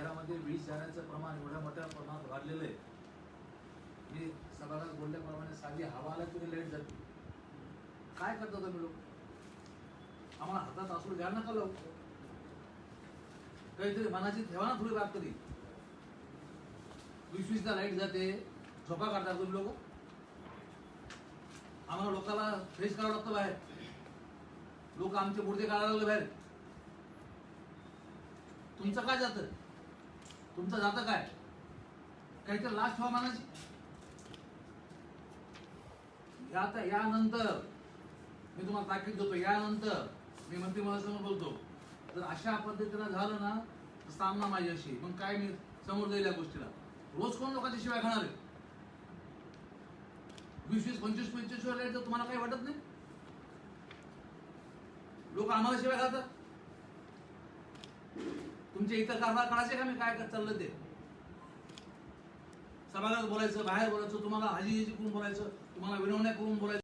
शहरामध्ये वीज जाण्याचं प्रमाण एवढ्या मोठ्या प्रमाणात वाढलेलं आहे. मी सभागृहात बोलल्याप्रमाणे साधी हवा आला तरी लाईट जाते. काय करता तुम्ही लोक? आम्हाला हातात असू द्या नका लोक, काहीतरी मनाची ठेवा ना थोडी बात कधी. 20-20ला लाईट जाते, झोपा काढता तुम्ही लोक. आम्हाला लोकांना फेस करावं लागतं बाहेर. लोक आमचे मुर्दे काढायला लागले बाहेर. तुमचं काय जातं? तुमचं जातं काय? काहीतरी लास्ट ठेवा मनाची. आता यानंतर मी तुम्हाला ताकीद देतो, यानंतर मी मंत्रिमंडळासमोर बोलतो, जर अशा पद्धतीनं झालं ना तर सामना माझ्याशी. मग काय मी समोर जाईल या गोष्टीला. रोज कोण लोकांची शिवाय खाणार आहे? 20-20, 25-25 लाईट तर तुम्हाला काही वाटत नाही? लोक आम्हाला शिवाय खातात. तुमच्या इतर कारभार काढायचे का मी काय चाललं ते? सभागृहात बोलायचं, बाहेर बोलायचं, तुम्हाला हाजी करून बोलायचं, तुम्हाला विनवण्या करून बोलायचं.